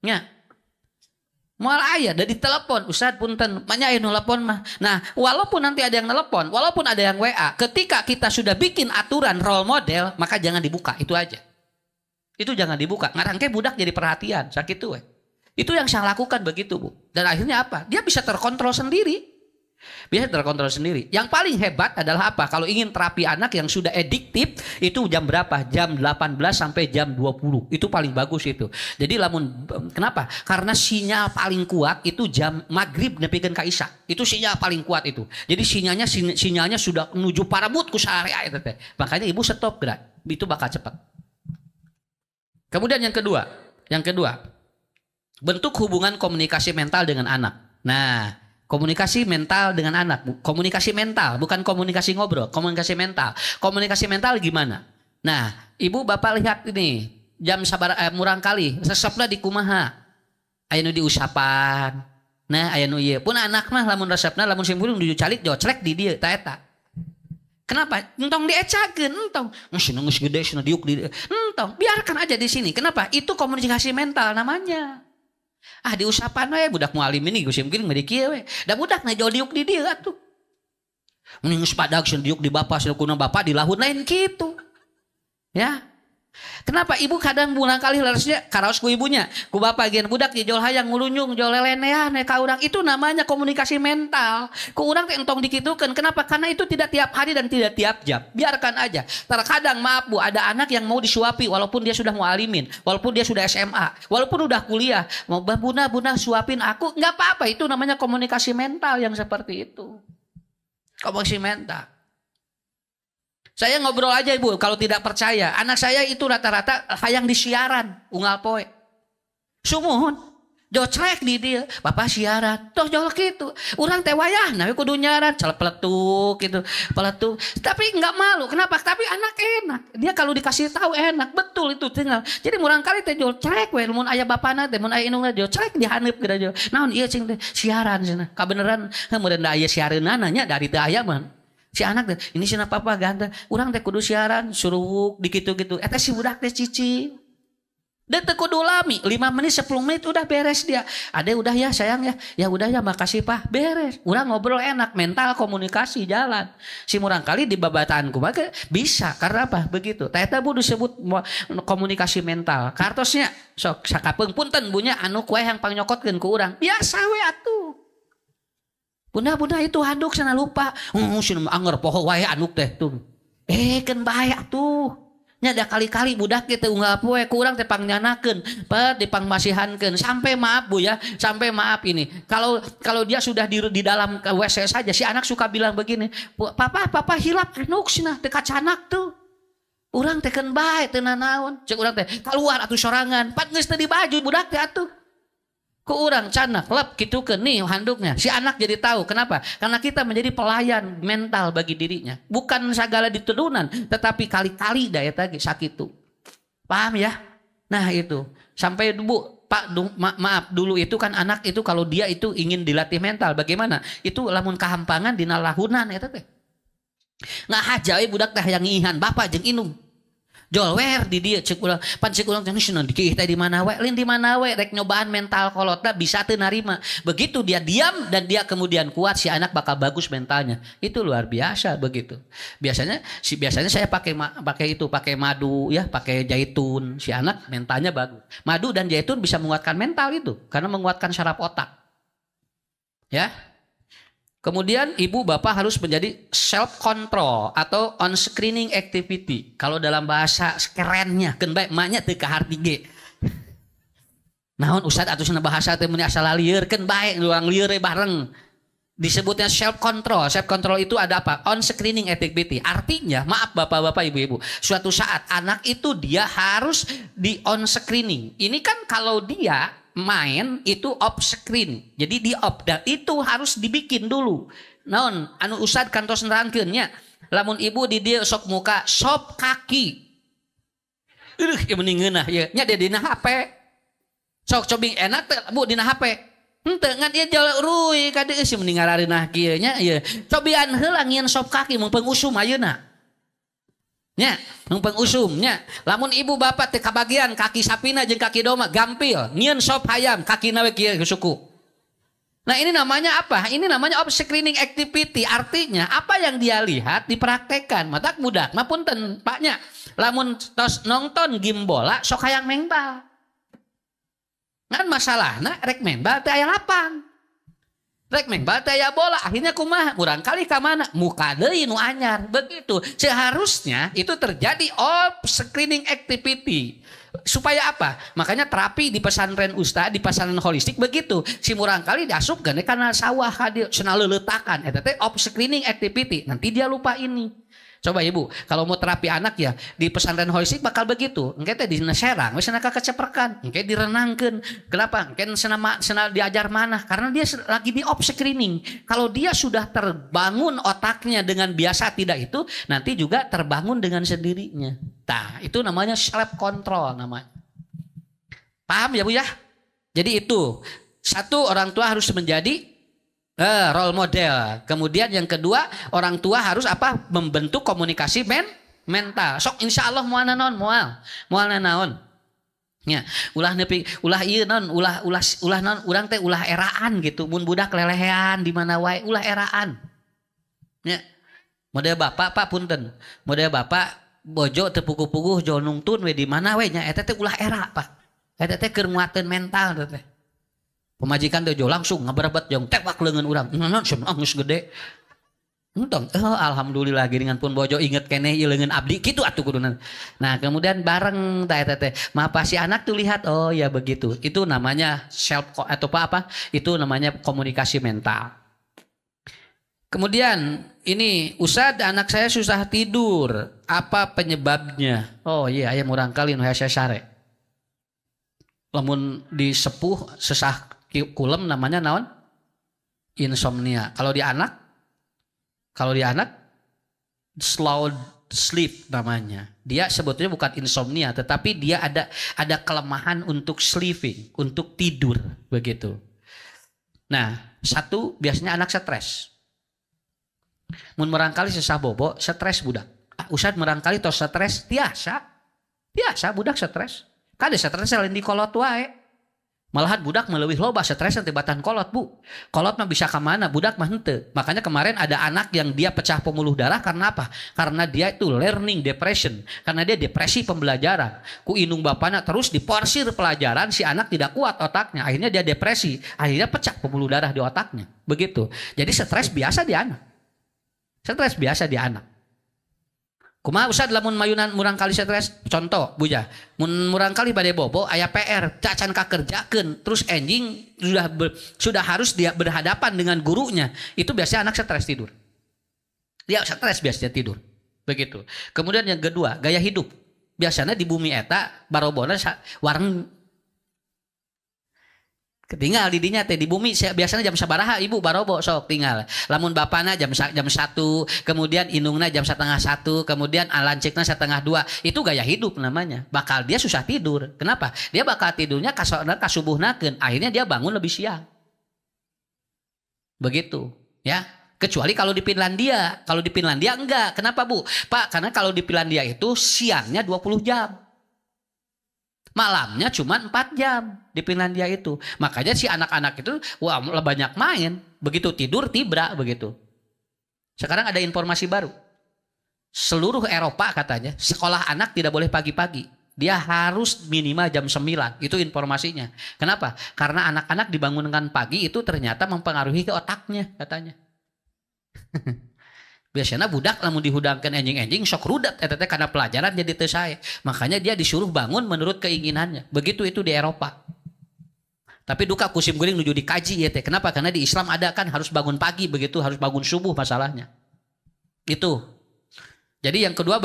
Nya. Moal aya dari telepon, Ustaz punten, banyak yang telepon mah. Nah, walaupun nanti ada yang telepon, walaupun ada yang WA, ketika kita sudah bikin aturan role model, maka jangan dibuka, itu aja. Itu jangan dibuka. Ngarangke budak jadi perhatian, sakit tuh. Itu yang saya lakukan begitu Bu. Dan akhirnya apa? Dia bisa terkontrol sendiri. Bisa terkontrol sendiri. Yang paling hebat adalah apa? Kalau ingin terapi anak yang sudah adiktif itu jam berapa? Jam 18 sampai jam 20. Itu paling bagus itu. Jadi kenapa? Karena sinyal paling kuat itu jam maghrib nepikeun ka isya. Itu sinyal paling kuat itu. Jadi sinyalnya sudah menuju parabut ku saarea itu teh. Makanya ibu stop gerak. Itu bakal cepat. Kemudian yang kedua, bentuk hubungan komunikasi mental dengan anak. Nah, komunikasi mental dengan anak, komunikasi mental, bukan komunikasi ngobrol, komunikasi mental. Komunikasi mental gimana? Nah, ibu bapak lihat ini, jam sabar murang kali, resepna di kumaha, aya nu diusapan, nah aya nu ieu. Pun anak mah lamun resepna, lamun simpulung di calik jocrek di dieu, ta eta. Kenapa? Entong diecakeun, entong. Geus gede, diuk di entong. Biarkan aja di sini. Kenapa? Itu komunikasi mental namanya. Ah diusapan we budak mualim ini geus mungkin meureun kieu we. Da budak na jodiuk di dieu atuh. Mending geus padag sieun diuk di bapa sieun kuna bapa dilahun lain kitu. Ya. Kenapa ibu kadang bulan kali larasnya karaos ku ibunya, ku bapak gen budak di jol hayang ngulunyung jol lelenean ka urang, itu namanya komunikasi mental. Ku urang teh entong dikitukeun. Kenapa? Karena itu tidak tiap hari dan tidak tiap jam. Biarkan aja. Terkadang maaf Bu, ada anak yang mau disuapi walaupun dia sudah mualimin, walaupun dia sudah SMA, walaupun udah kuliah, mau bunda suapin aku, nggak apa-apa, itu namanya komunikasi mental yang seperti itu. Komunikasi mental. Saya ngobrol aja Ibu, kalau tidak percaya. Anak saya itu rata-rata hayang di siaran, unggal poe. Sumuhun, jocrek di dia, Bapak siaran. Toh jolok gitu. Urang teh wayah, nah kudu nyaran, peletuk gitu, peletuk. Tapi nggak malu, kenapa? Tapi anak enak. Dia kalau dikasih tahu enak, betul itu tinggal. Jadi murang kali teh jocrek we, mun aya bapana teh, mun aya indungna jocrek dihaneup geura jo. Naon ieu cing teh siaran cenah. Kabeneran meureun da aya siareunana nya dari teu aya mah. Si anak teh ini cenah papa ganteng, urang teh kudu siaran suruh dikitu-kitu. Eta si budak teh cici. Dia teh kudu lami 5 menit 10 menit udah beres dia. Ade udah ya sayang ya. Ya udah ya makasih Pak, beres. Urang ngobrol enak, mental komunikasi jalan. Si murang kali di babataanku mah bisa karena apa? Begitu. Tah eta Bu disebut komunikasi mental. Kartosnya sok sakapeung punten bunya anu kue yang pangnyokotkeun ku urang. Biasa we atuh. Bunda itu handuk sana lupa. Sinu anger poho wae anduk teh tuh. Kan bahaya tuh. Nya da kali-kali budak teh unggal poe ku urang teh pangnyanakakeun, dipangmasihankeun sampai maaf Bu ya, sampai maaf ini. Kalau dia sudah di dalam WC saja si anak suka bilang begini, "Papa hilap handuk cenah teh kacanak tuh." Urang teh keun bae teu nanaon. Cek urang teh keluar atuh sorangan, pat geus teu di baju budak teh atuh. Ku urang canak lep gitu ke nih handuknya. Si anak jadi tahu. Kenapa? Karena kita menjadi pelayan mental bagi dirinya. Bukan segala diturunan, tetapi kali-kali daya tadi sakitu. Paham ya? Nah itu. Sampai Bu, Pak maaf dulu itu kan anak itu kalau dia itu ingin dilatih mental. Bagaimana? Itu lamun kahampangan dina lahunan eta teh. Nah haja budak teh yang ngihan bapak jeung inung. Jol wer di dia cek ulang pan cek ulang cenah dikih teh di mana we lain di mana we rek nyobaan mental kolotna bisa teu narima. Begitu dia diam dan dia kemudian kuat si anak bakal bagus mentalnya. Itu luar biasa begitu. Biasanya saya pakai madu ya, pakai zaitun. Si anak mentalnya bagus. Madu dan zaitun bisa menguatkan mental itu karena menguatkan saraf otak. Ya. Kemudian ibu bapak harus menjadi self control atau on screening activity. Kalau dalam bahasa kerennya, kan baik emaknya teu kahar tige. Naon ustad atuh cenah bahasa teh mun asal lieur kan baik urang lieur bareng. Disebutnya self control. Self control itu ada apa? On screening activity. Artinya, maaf bapak-bapak ibu-ibu, suatu saat anak itu dia harus di on screening. Ini kan kalau dia main itu off screen. Jadi di off dan itu harus dibikin dulu. Naon anu ustad kantos nerangkeun nya. Lamun ibu di dieu sok muka, sop kaki. Ya mending ngeunah ya. Nya dia dina HP. Sok cobing enak teh Bu dina HP. Henteu ngan ieu jol ruy ka dieu sih mending ngarareunah kieu nya ieu. Cobian heula ngieun sop kaki mun pengusum ayeuna. Nya, numpang usumnya. Lamun ibu bapak teh kabagian kaki sapina jeung kaki doma gampil, nyieun sop hayam kakina we kieu suku. Nah, ini namanya apa? Ini namanya off screening activity. Artinya apa yang dia lihat dipraktekkan. Matak budak mah punten paknya. Lamun tos nonton game bola sok hayang mengbal. Ngan masalahna rek mengbal teh aya lapang. Rek mengbal teh aya bola, akhirnya kumaha? Urang kali ka mana? Muka deui nu anyar. Begitu. Seharusnya itu terjadi off screening activity. Supaya apa? Makanya terapi di pesantren ustad, di pesantren holistik begitu. Si murang kali diasup gane kana sawah hadir cenah leuletakan. Eta teh off screening activity. Nanti dia lupa ini. Coba ibu, kalau mau terapi anak ya di pesantren holistik bakal begitu. Engke teh dina serang, we cenah keceprekan, engke direnangkeun. Kenapa? Engke cenah diajar mana? Karena dia lagi di off screening. Kalau dia sudah terbangun otaknya dengan biasa tidak itu, nanti juga terbangun dengan sendirinya. Nah, itu namanya self control namanya. Paham ya Bu ya? Jadi itu, satu orang tua harus menjadi role model. Kemudian yang kedua, orang tua harus apa? Membentuk komunikasi mental. Sok insya Allah mual naon. nya ulah nepi ulah ieu non ulah non urang teh ulah eraan gitu mun budak lelehean di mana wae ulah eraan nya model bapak pak punten model bapak bojo teu puguh-puguh jo nungtun we di mana we nya eta teh ulah era pak eta teh keur nguateun mental teh pemajikan teh jo langsung ngaberebet jong tewak leungeun urang naon cenah geus gede entong alhamdulillah geuningan pun bojo inget keneh ieu leungeun abdi kitu atuh kuduna. Nah, kemudian bareng eta teh mapa si anak tuh lihat oh ya begitu. Itu namanya self atau apa? Itu namanya komunikasi mental. Kemudian ini Ustaz anak saya susah tidur. Apa penyebabnya? Oh iya aya murang kali nu hese sare. Lamun disepuh sesah kulem namanya naon? Insomnia. Kalau di anak slow sleep namanya. Dia sebetulnya bukan insomnia, tetapi dia ada kelemahan untuk sleeping, untuk tidur begitu. Nah, satu biasanya anak stres. Mun merangkali sesah bobo, stres budak. Ustaz merangkali tos stres biasa budak stres. Kade stres lain di kolot wae. Malahan budak meleuwih loba stres teh batan kolot bu. Kolot mah bisa ke mana, budak mah henteu. Makanya kemarin ada anak yang dia pecah pembuluh darah karena apa? Karena dia itu learning depression. Karena dia depresi pembelajaran. Ku indung bapana terus diporsir pelajaran si anak tidak kuat otaknya. Akhirnya dia depresi. Akhirnya pecah pembuluh darah di otaknya. Begitu. Jadi stres biasa di anak. Stres biasa di anak. Kumaha Ustaz lamun mayunan murang kali stres contoh buja mun murang kali bade bobo aya PR cacan kakerjakeun terus enjing sudah harus dia berhadapan dengan gurunya itu biasanya anak stres tidur dia stres biasanya tidur begitu. Kemudian yang kedua gaya hidup biasanya di bumi eta barobona wareng ketinggal di dinya teh di bumi biasanya jam sabaraha ibu barobo sok tinggal lamun bapana jam 1 kemudian indungna jam 1:30 kemudian lancikna 1:30 itu gaya hidup namanya bakal dia susah tidur kenapa dia bakal tidurnya kasubuhnakeun akhirnya dia bangun lebih siang begitu ya kecuali kalau di Finlandia enggak kenapa bu Pak karena kalau di Finlandia itu siangnya 20 jam malamnya cuma 4 jam di Finlandia itu. Makanya si anak-anak itu wah banyak main. Begitu tidur tibra begitu. Sekarang ada informasi baru. Seluruh Eropa katanya sekolah anak tidak boleh pagi-pagi. Dia harus minimal jam 9. Itu informasinya. Kenapa? Karena anak-anak dibangunkan pagi itu ternyata mempengaruhi ke otaknya katanya. Biasanya budak lamun dihudangkan enjing-enjing sok rudat eta teh karena pelajaran jadi teu sae. Makanya dia disuruh bangun menurut keinginannya. Begitu itu di Eropa. Tapi duka kusim guring nuju dikaji ya teh. Kenapa? Karena di Islam ada kan harus bangun pagi begitu, harus bangun subuh masalahnya. Itu. Jadi yang kedua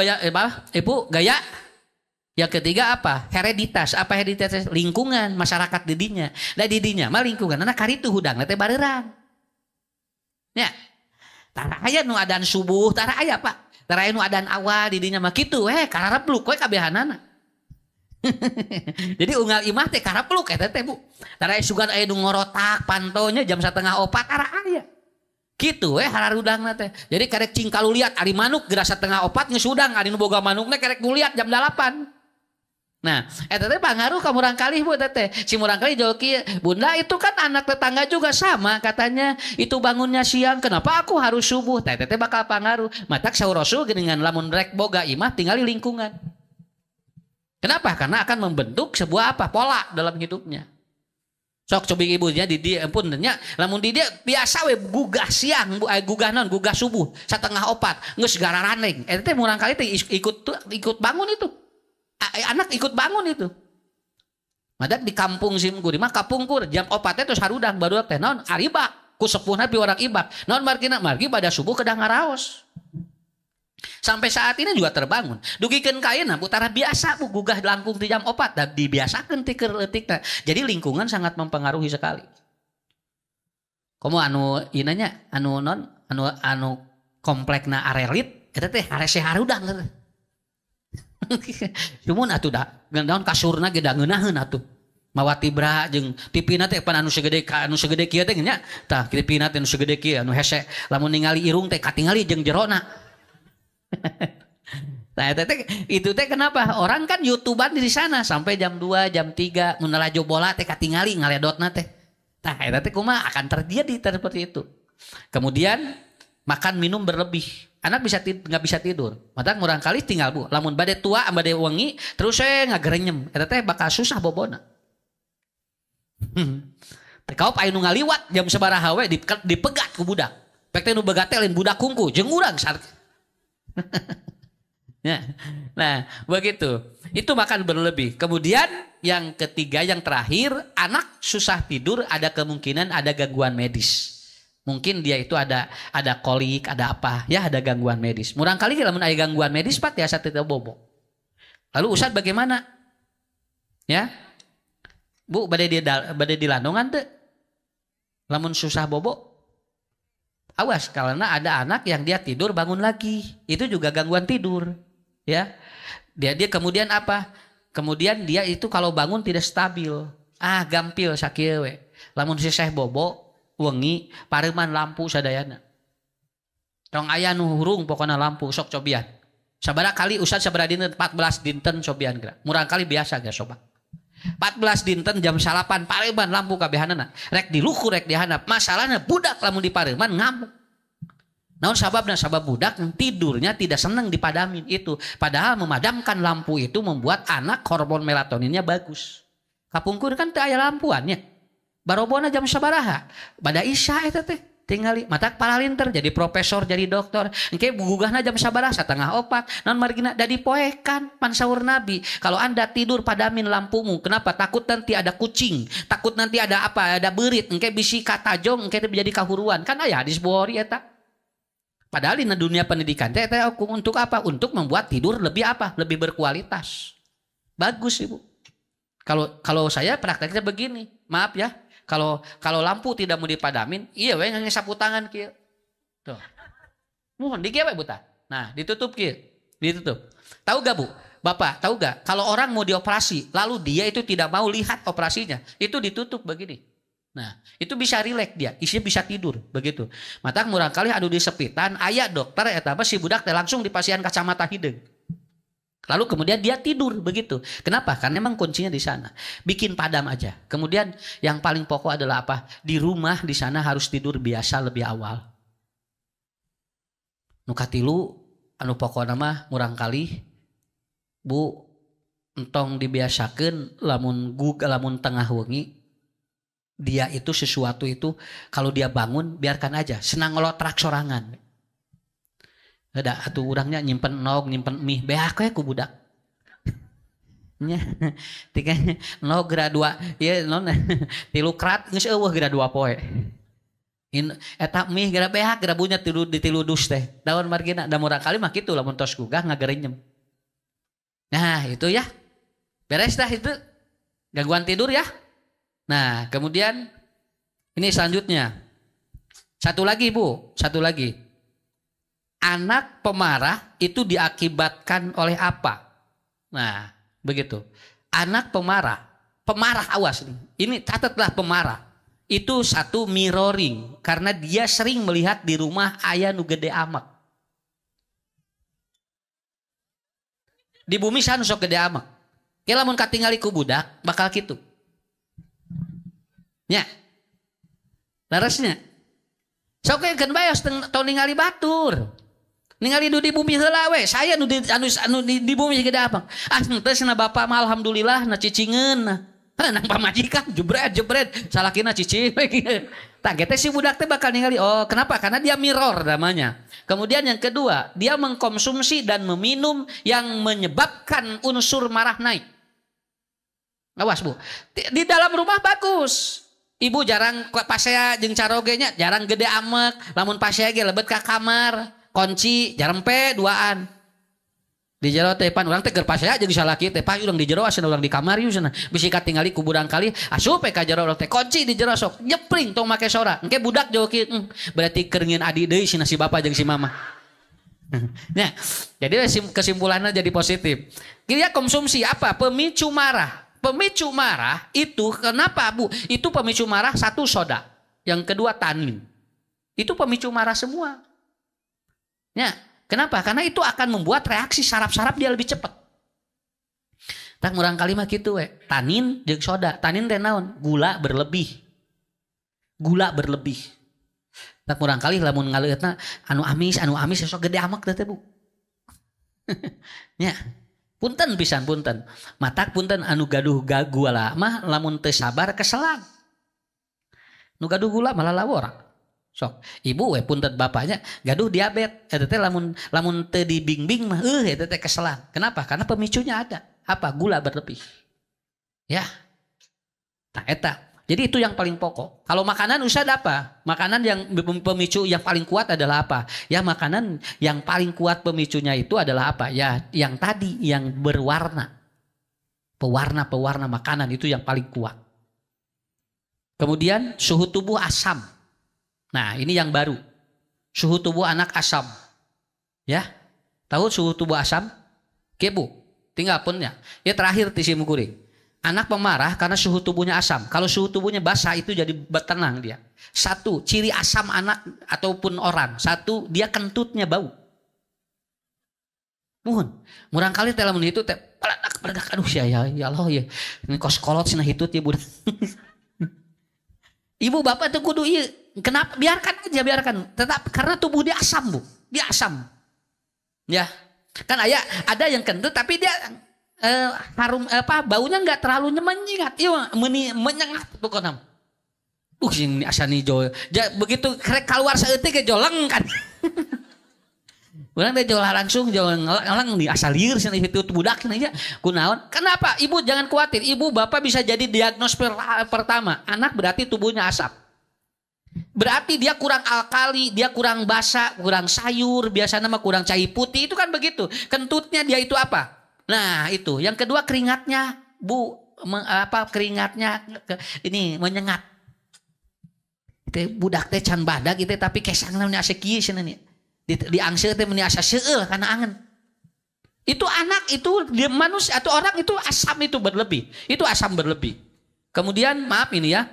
Ibu gaya. Yang ketiga apa? Hereditas. Apa hereditas? Lingkungan masyarakat didinya. Da didinya mah lingkungan anak karitu hudang teh bareurang. Ya. Tara aya nu adan subuh, tara aya Pak. Tara aya nu adan awal di dinya mah kitu kararepluk we kabehanana. Jadi unggal imah teh kararepluk eta teh Bu. Tara aya sugan aya nu ngorotak pantonya jam 3:30 tara aya. Kitu hararudangna teh. Jadi karek cing kalu liat ari manuk geura 3:30 geus udang ari nu boga manukna karek nguliat jam 8. Nah, eta teh pangaruh ka murang kalih Bu teh. Si murang kalih jawab kieu, "Bunda, itu kan anak tetangga juga sama katanya. Itu bangunnya siang, kenapa aku harus subuh?" Teh bakal pangaruh. Matak saur Rasul geuningan lamun rek boga imah tinggali lingkungan. Kenapa? Karena akan membentuk sebuah pola dalam hidupnya. Sok cobi ibunya di dia puntennya lamun di dia biasa we gugah siang gugah naon gugah subuh 3:30 geus gararaneng. Eta teh murang kalih teh ikut bangun itu. Anak ikut bangun itu. Madak di kampung simguri mah kapungkur jam 4 teh terus harudang baru teh naon aribak ku sepuhna pi orang ibak. Naon margi pada subuh kedah ngaraos. Sampai saat ini juga terbangun. Dugikeun kaeuna putara biasa Bu gugah langkung di jam 4 dan dibiasakeun ti keur leutikna. Jadi lingkungan sangat mempengaruhi sekali. Komo anu inanya anu komplekna arelit eta teh harese harudang teh. Cuman atuh da daun kasurna ge da ngeunaheun atuh mawa tibra jeung tipina teh pan anu segede kieu teh nya tah tipina teh anu segede kieu anu hese lamun ningali irung teh katingali jeung jerona Nah, itu teh kenapa? Orang kan YouTubean di sana sampai jam 2, jam 3 mun ngalajo bola teh katingali ngaledotna teh. Nah, eta teh kumaha akan terjadi seperti itu. Kemudian makan minum berlebih. Anak nggak bisa tidur. Maka murang kali tinggal bu. Lamun bade tua, bade wengi, terus saya ngagerenyem. Eta teh bakal susah bobona. Kau aya nu ngaliwat jam sabaraha we dipegat ku budak. Pek teh nu begat teh lain budak kungku, jeung urang sareng. Ya. Nah, begitu. Itu makan berlebih. Kemudian yang ketiga, yang terakhir, anak susah tidur ada kemungkinan ada gangguan medis. Mungkin dia itu ada kolik, ada apa, ya ada gangguan medis. Murang kali lamun aya gangguan medis Pak tiasa teu bobo. Lalu Ustaz bagaimana? Ya. Bu, bade di landongan teu? Lamun susah bobo. Awas karena ada anak yang dia tidur bangun lagi. Itu juga gangguan tidur. Ya, dia kemudian apa? Kemudian dia itu kalau bangun tidak stabil. Gampil sakieu we. Lamun si Syekh bobo wengi pareman lampu sadayana. Tong aya nu hurung pokona lampu sok cobian. Sabaraha kali Ustaz sabaraha dinten 14 dinten cobian geura. Murang kali biasa geus soba. 14 dinten jam 8 pareman lampu kabehanana. Rek diluhur rek dihandap. Masalahna budak lamun di pareman ngamuk. Naon sababna? Sabab budak tidurnya tidak senang dipadamin itu. Padahal memadamkan lampu itu membuat anak hormon melatoninnya bagus. Kapungkur kan teu aya lampuannya. Barobona jam sabaraha? Bada isya eta teh. Tingali matak paralinter jadi profesor jadi dokter. Engke gugahna jam sabaraha? 3:30. Naon margina da dipoekan pan saur Nabi. Kalau Anda tidur padamin lampumu. Kenapa? Takut nanti ada kucing. Takut nanti ada apa? Ada berit. Engke bisi katajong engke jadi kahuruan. Kan aya hadis Bukhari eta. Padahal di dunia pendidikan untuk apa? Untuk membuat tidur lebih apa? Lebih berkualitas. Bagus Ibu. Kalau saya prakteknya begini, maaf ya. Kalau lampu tidak mau dipadamin, iya we nge sapu tangan kieu. Tuh. Mohon dikieu we buta. Nah, ditutup kieu. Ditutup. Tahu gak Bu? Bapak, tahu gak? Kalau orang mau dioperasi, lalu dia itu tidak mau lihat operasinya, itu ditutup begini. Nah, itu bisa rileks dia, isinya bisa tidur, begitu. Mata murang kali adu disepitan, aya dokter eta si budak teh langsung dipasiehan kacamata hideung. Lalu kemudian dia tidur begitu. Kenapa? Karena memang kuncinya di sana. Bikin padam aja. Kemudian yang paling pokok adalah apa? Di rumah di sana harus tidur biasa lebih awal. Nu katilu anu pokokna mah murang kali Bu entong dibiasakeun lamun tengah wengi dia itu sesuatu itu kalau dia bangun biarkan aja senang ngelotrak sorangan. Ada atuh urangnya nyimpen nog nyimpen mie beak we ku budak. Nya tiga nog geura 2 ieu non 3 krat geus eueuh geura 2 poe. Eta mie geura beak geura bunya di 3 dus teh. Daun margina da murah kali mah kitu lamun tos gugah ngagerenyem. Nah, itu ya. Beres dah itu. Gangguan tidur ya. Nah, kemudian ini selanjutnya. Satu lagi Bu, satu lagi. Anak pemarah itu diakibatkan oleh apa? Nah, begitu. Anak pemarah awas nih. Ini catatlah pemarah. Itu satu mirroring karena dia sering melihat di rumah aya nu gede amak. Di bumi sana sok gede amak. Ke lamun katingali ku budak bakal kitu. Nya. Larasnya. Sok keun bae tong ningali batur. Ningali nu di bumi heula we, saya nu di bumi gede apa? Teh cenah bapak mah alhamdulillah na cicingeun. Nang pamajikan jebret salakina cicing. Tah ge teh si budak teh bakal ningali. Oh, kenapa? Karena dia mirror namanya. Kemudian yang kedua, dia mengkonsumsi dan meminum yang menyebabkan unsur marah naik. Awas Bu. Di dalam rumah bagus. Ibu jarang pasea jeung carogenya jarang gede amek, lamun pasea ge lebet ka kamar, kunci jarempe duaan. Di jero teh pan urang teh keur pasea jeung salaki teh pa urang di jero asana urang di kamar ieu cenah. Bisi katingali ku budang kali asup ka jero urang teh kunci di jero sok nyepring tong make sora. Engke budak jauh kieu berarti keur ngieun adi deui cenah si bapa jeung si mama. Nah, jadi kesimpulannya jadi positif. Dia konsumsi apa? Pemicu marah. Pemicu marah itu kenapa Bu? Itu pemicu marah satu soda, yang kedua tanin. Itu pemicu marah semua. Ya, Kenapa? Karena itu akan membuat reaksi saraf-saraf dia lebih cepat. Tak murang kali mah kitu we. Tanin jeung soda. Tanin teh naon? Gula berlebih. Gula berlebih. Tak murang kali lamun ngaleutna anu amis sok gede amak teh Bu. Nya. Punten pisan punten. Matak punten anu gaduh gula mah lamun teu sabar keselang. Nu gaduh gula malah lawor. Sok ibu we punten bapaknya gaduh diabetes eta teh lamun teu dibingbing mah eta teh keselang. Kenapa? Karena pemicunya ada. Apa? Gula berlebih. Ya. Nah eta. Jadi itu yang paling pokok. Kalau makanan Ustaz apa? Makanan yang pemicu yang paling kuat adalah apa? Ya makanan yang paling kuat pemicunya itu adalah apa? Ya yang tadi yang berwarna. Pewarna makanan itu yang paling kuat. Kemudian suhu tubuh asam. Nah ini yang baru. Suhu tubuh anak asam. Ya. Tahu suhu tubuh asam? Oke Bu. Tinggal punnya. Ya terakhir tisim kuring. Anak pemarah karena suhu tubuhnya asam. Kalau suhu tubuhnya basah itu jadi tenang dia. Satu, ciri asam anak ataupun orang. Satu, dia kentutnya bau. Mohon. Murang kali teh lamun itu teh peledak aduh ya Allah ya. Ini kos kolot cenah hitut ya Bu. Ibu bapak tuh kudu ieu. Kenapa? Biarkan. Tetap karena tubuh dia asam Bu. Dia asam. Ya. Kan ada yang kentut tapi dia harum baunya nggak terlalu menyengat, menyengat pokoknya. Ini asani jo, begitu kerek keluar seetik joleng kan. Orang teh jolah langsung jolang di asal liur sini itu budak aja. Kunaon? Kenapa? Ibu jangan khawatir. Ibu bapak bisa jadi diagnos pertama. Anak berarti tubuhnya asap. Berarti dia kurang alkali, dia kurang basa, kurang sayur, biasanya mah kurang cai putih itu kan begitu. Kentutnya dia itu apa? Nah itu, yang kedua keringatnya Bu, keringatnya ini menyengat. Itu budak teh can badag itu tapi kesangna nya asa kieu cenah nih. Di angseur teh meni asa seueul kana angen. Itu anak itu dia manusia atau orang itu asam itu berlebih. Itu asam berlebih. Kemudian maaf ini ya.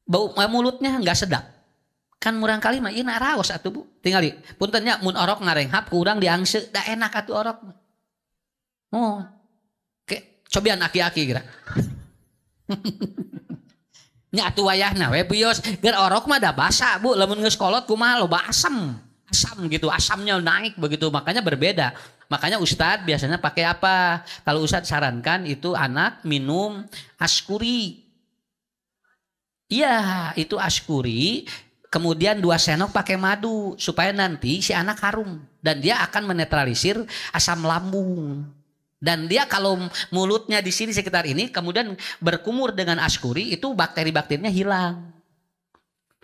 Bau mulutnya enggak sedap. Kan murang kali mah ieu raos atuh Bu. Tingali puntennya mun orok ngarenghap kurang di angseur da enak atuh orok. Oh, cobian aki-aki kira. Nya atuh wayahna we bios ger orok mah da basa Bu, lamun geus kolot kumaha loba asam gitu, asamnya naik begitu, makanya berbeda. Makanya Ustadz biasanya pakai apa? Kalau Ustadz sarankan itu anak minum askuri. Iya, itu askuri. Kemudian 2 sendok pakai madu supaya nanti si anak harum dan dia akan menetralisir asam lambung. Dan dia kalau mulutnya di sini sekitar ini kemudian berkumur dengan askuri itu bakteri-bakterinya hilang.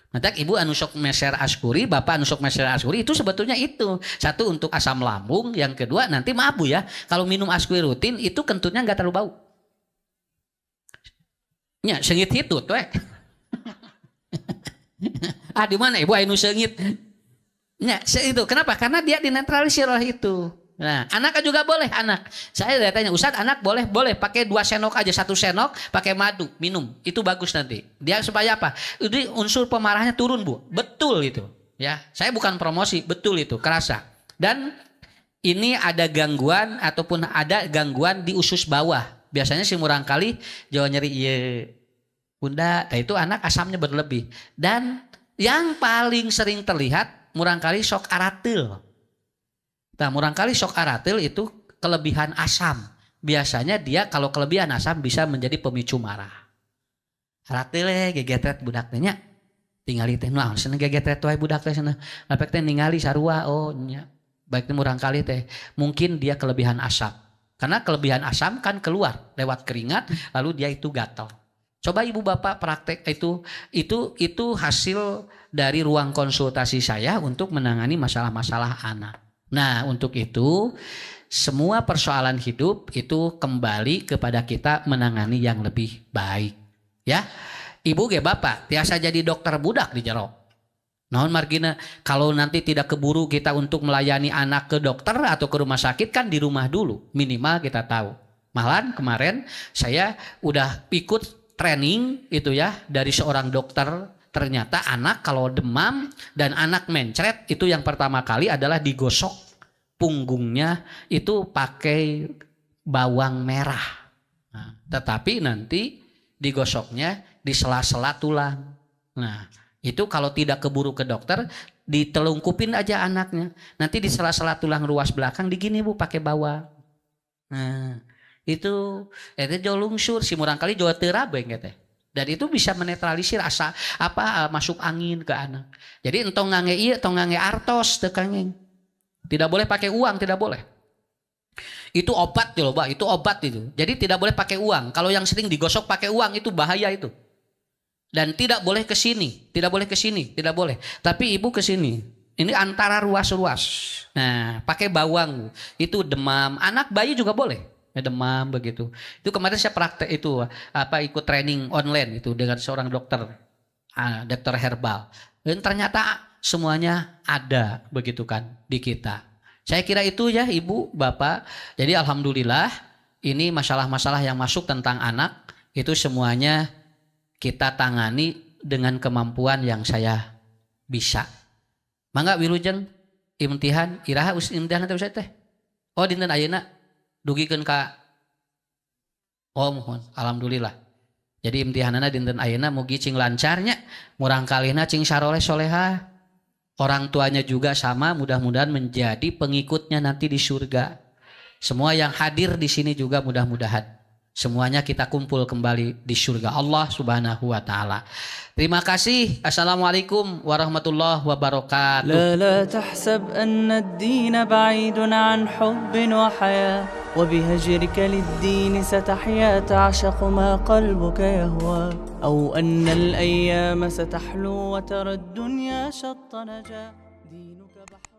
Nanti ibu anu sok meser askuri, bapak anu sok meser askuri itu sebetulnya itu. Satu untuk asam lambung, yang kedua nanti maaf Bu ya, kalau minum askuri rutin itu kentutnya nggak terlalu bau. Nya sengit hitut we. Di mana ibu anu sengit? Nya itu kenapa? Karena dia dinetralisir oleh itu. Nah, anak juga boleh anak. Saya tanya, Ustadz anak boleh pakai 2 sendok aja, 1 sendok pakai madu minum. Itu bagus nanti. Dia supaya apa? Jadi unsur pemarahnya turun Bu. Betul itu. Ya, saya bukan promosi, betul itu kerasa. Dan ini ada gangguan ataupun ada gangguan di usus bawah. Biasanya si murang kali jawa nyeri ieu. Bunda, itu anak asamnya berlebih. Dan yang paling sering terlihat murang kali sok aratil. Nah, murang kali sok aratil itu kelebihan asam. Biasanya dia kalau kelebihan asam bisa menjadi pemicu marah. Aratil gegetret budak teh nya. Tingali teh naon cenah gegetret wae budak teh cenah. Lepek teh ningali sarua nya. Baik teh murang kali teh mungkin dia kelebihan asam. Karena kelebihan asam kan keluar lewat keringat lalu dia itu gatal. Coba ibu bapak praktek itu hasil dari ruang konsultasi saya untuk menangani masalah-masalah anak. Nah untuk itu semua persoalan hidup itu kembali kepada kita menangani yang lebih baik. Ya, ibu ge bapak tiasa jadi dokter budak di jero. Naon margina kalau nanti tidak keburu kita untuk melayani anak ke dokter atau ke rumah sakit kan di rumah dulu minimal kita tahu. Malahan kemarin saya udah ikut training itu ya dari seorang dokter Ternyata anak kalau demam dan anak mencret itu yang pertama kali adalah digosok punggungnya itu pakai bawang merah. Nah, tetapi nanti digosoknya di sela-sela tulang. Nah, itu kalau tidak keburu ke dokter, ditelungkupin aja anaknya. Nanti di sela-sela tulang ruas belakang digini Bu pakai bawang. Nah, itu jauh lungsur si murang kali Jawa terabeng teh. Dan itu bisa menetralisir masuk angin ke anak. Jadi entong ngange ieu, entong ngange artos teu kangeng. Tidak boleh pakai uang, tidak boleh. Itu obat loh, Pak. Itu obat itu. Jadi tidak boleh pakai uang. Kalau yang sering digosok pakai uang itu bahaya itu. Dan tidak boleh ke sini, tidak boleh ke sini, tidak boleh. Tapi ibu ke sini. Ini antara ruas-ruas. Nah, pakai bawang. Itu demam. Anak bayi juga boleh. Demam begitu. Itu kemarin saya praktek itu ikut training online itu dengan seorang dokter herbal. Dan ternyata semuanya ada begitu kan di kita. Saya kira itu ya Ibu, Bapak. Jadi alhamdulillah ini masalah-masalah yang masuk tentang anak itu semuanya kita tangani dengan kemampuan yang saya bisa. Mangga wilujeng imtihan iraha imtihan teh teh. Oh dinten ayeuna dugikeun ka mohon alhamdulillah. Jadi imtihanana dinten ayeuna mugi cing lancarnya, murang kalihna cing saroleh solehah. Orang tuanya juga sama, mudah-mudahan menjadi pengikutnya nanti di surga. Semua yang hadir di sini juga mudah-mudahan semuanya kita kumpul kembali di surga Allah Subhanahu wa taala. Terima kasih. Assalamualaikum warahmatullahi wabarakatuh. لا تحسب أن الدين بعيد عن حب وحياة وبهجرك للدين ستحيا تعشق ما قلبك يهوى أو أن الأيام ستحلو وترى الدنيا شط نجا دينك بحر